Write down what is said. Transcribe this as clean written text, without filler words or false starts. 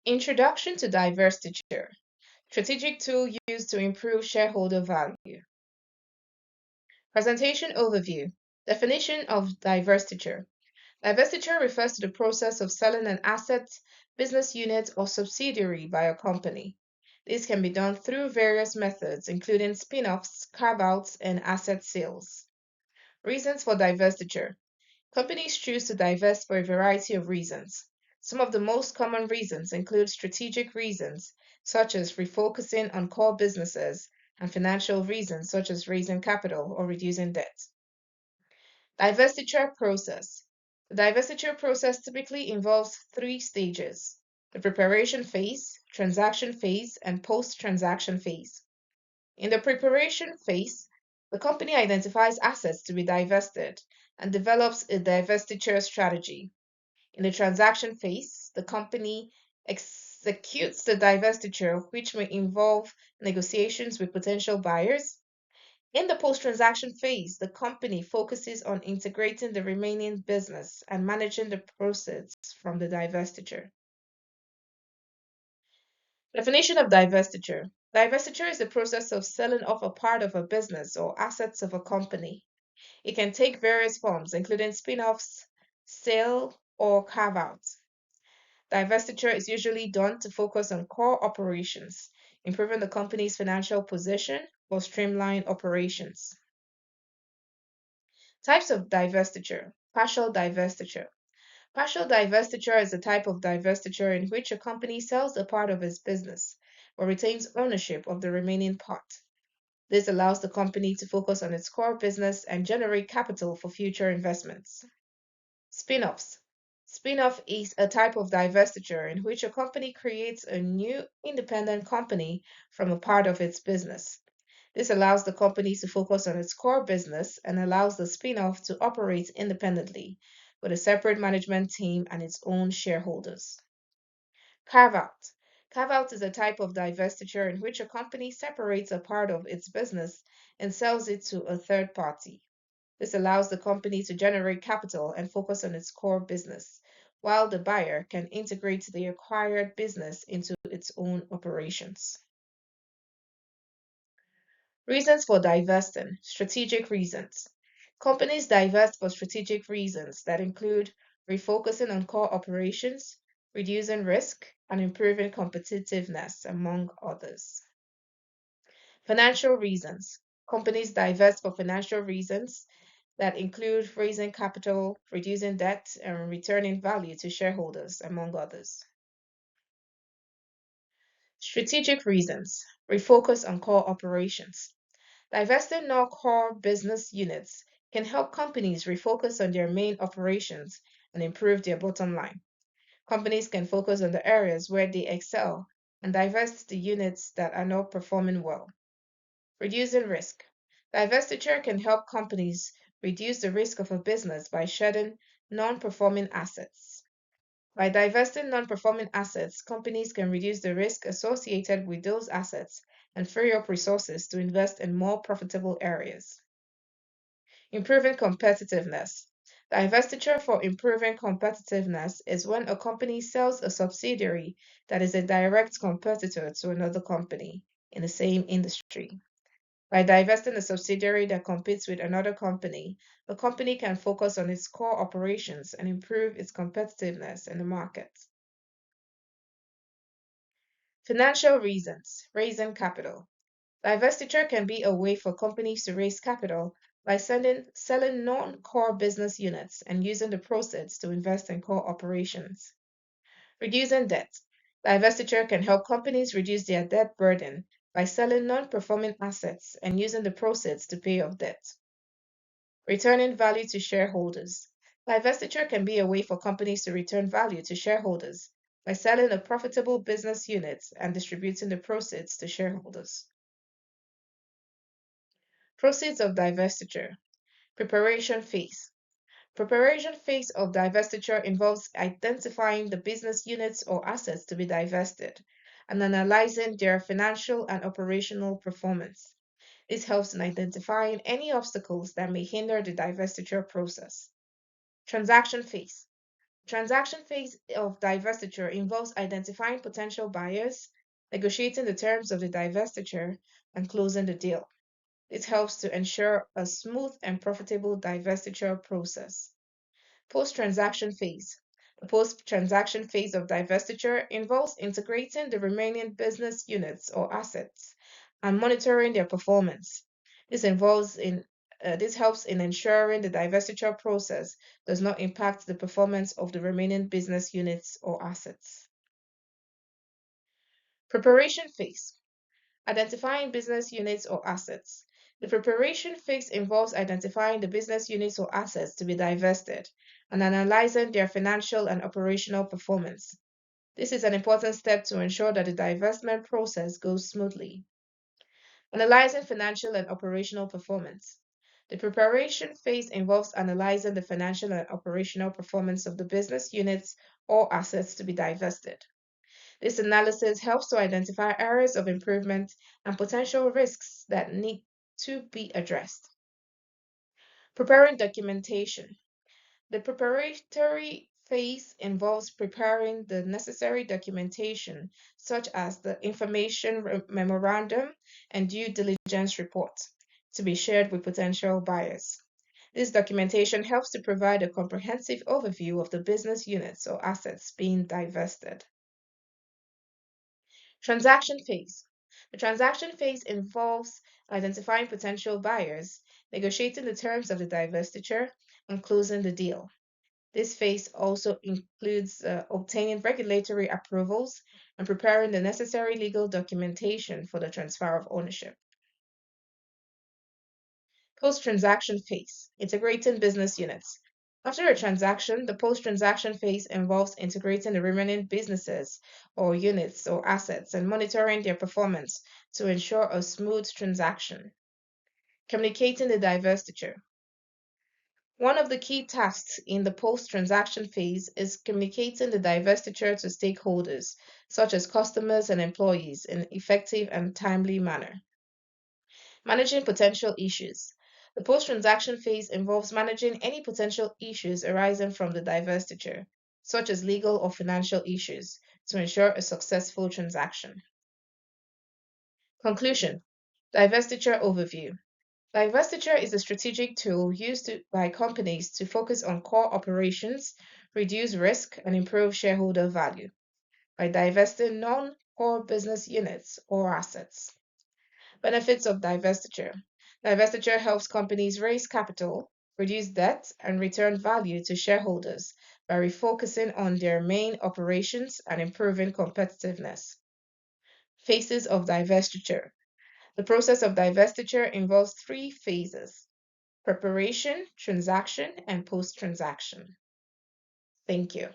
Introduction to Divestiture, strategic tool used to improve shareholder value. Presentation overview. Definition of divestiture. Divestiture refers to the process of selling an asset, business unit, or subsidiary by a company. This can be done through various methods, including spin-offs, carve-outs, and asset sales. Reasons for divestiture. Companies choose to divest for a variety of reasons. Some of the most common reasons include strategic reasons, such as refocusing on core businesses, and financial reasons, such as raising capital or reducing debt. Divestiture process. The divestiture process typically involves three stages: the preparation phase, transaction phase, and post transaction phase. In the preparation phase, the company identifies assets to be divested and develops a divestiture strategy. In the transaction phase, the company executes the divestiture, which may involve negotiations with potential buyers. In the post transaction phase, the company focuses on integrating the remaining business and managing the proceeds from the divestiture. Definition of divestiture. Divestiture is the process of selling off a part of a business or assets of a company. It can take various forms, including spin offs, sale, or carve outs. Divestiture is usually done to focus on core operations, improving the company's financial position, or streamline operations. Types of divestiture. Partial divestiture. Partial divestiture is a type of divestiture in which a company sells a part of its business but retains ownership of the remaining part. This allows the company to focus on its core business and generate capital for future investments. Spin-offs. Spin-off is a type of divestiture in which a company creates a new independent company from a part of its business. This allows the company to focus on its core business and allows the spin-off to operate independently with a separate management team and its own shareholders. Carve-out. Carve-out is a type of divestiture in which a company separates a part of its business and sells it to a third party. This allows the company to generate capital and focus on its core business, while the buyer can integrate the acquired business into its own operations. Reasons for divesting. Strategic reasons. Companies divest for strategic reasons that include refocusing on core operations, reducing risk, and improving competitiveness, among others. Financial reasons. Companies divest for financial reasons that include raising capital, reducing debt, and returning value to shareholders, among others. Strategic reasons. Refocus on core operations. Divesting non-core business units can help companies refocus on their main operations and improve their bottom line. Companies can focus on the areas where they excel and divest the units that are not performing well. Reducing risk. Divestiture can help companies reduce the risk of a business by shedding non-performing assets. By divesting non-performing assets, companies can reduce the risk associated with those assets and free up resources to invest in more profitable areas. Improving competitiveness. Divestiture for improving competitiveness is when a company sells a subsidiary that is a direct competitor to another company in the same industry. By divesting a subsidiary that competes with another company, the company can focus on its core operations and improve its competitiveness in the market. Financial reasons. Raising capital. Divestiture can be a way for companies to raise capital by selling non-core business units and using the proceeds to invest in core operations. Reducing debt. Divestiture can help companies reduce their debt burden by selling non-performing assets and using the proceeds to pay off debt. Returning value to shareholders. Divestiture can be a way for companies to return value to shareholders by selling a profitable business unit and distributing the proceeds to shareholders. Proceeds of divestiture. Preparation phase. Preparation phase of divestiture involves identifying the business units or assets to be divested and analyzing their financial and operational performance. This helps in identifying any obstacles that may hinder the divestiture process. Transaction phase. transaction phase of divestiture involves identifying potential buyers, negotiating the terms of the divestiture, and closing the deal. It helps to ensure a smooth and profitable divestiture process. Post-transaction phase. The post-transaction phase of divestiture involves integrating the remaining business units or assets and monitoring their performance. This helps in ensuring the divestiture process does not impact the performance of the remaining business units or assets. Preparation phase. Identifying business units or assets. The preparation phase involves identifying the business units or assets to be divested and analyzing their financial and operational performance. This is an important step to ensure that the divestment process goes smoothly. Analyzing financial and operational performance. The preparation phase involves analyzing the financial and operational performance of the business units or assets to be divested. This analysis helps to identify areas of improvement and potential risks that need to be addressed. Preparing documentation. The preparatory phase involves preparing the necessary documentation, such as the information memorandum and due diligence report, to be shared with potential buyers. This documentation helps to provide a comprehensive overview of the business units or assets being divested. Transaction phase. The transaction phase involves identifying potential buyers, negotiating the terms of the divestiture, and closing the deal. This phase also includes obtaining regulatory approvals and preparing the necessary legal documentation for the transfer of ownership. Post-transaction phase, integrating business units. After a transaction, the post-transaction phase involves integrating the remaining businesses or units or assets and monitoring their performance to ensure a smooth transaction. Communicating the divestiture. One of the key tasks in the post-transaction phase is communicating the divestiture to stakeholders, such as customers and employees, in an effective and timely manner. Managing potential issues. The post-transaction phase involves managing any potential issues arising from the divestiture, such as legal or financial issues, to ensure a successful transaction. Conclusion. Divestiture overview. Divestiture is a strategic tool used by companies to focus on core operations, reduce risk, and improve shareholder value by divesting non-core business units or assets. Benefits of divestiture. Divestiture helps companies raise capital, reduce debt, and return value to shareholders by refocusing on their main operations and improving competitiveness. Phases of divestiture. The process of divestiture involves three phases: preparation, transaction, and post-transaction. Thank you.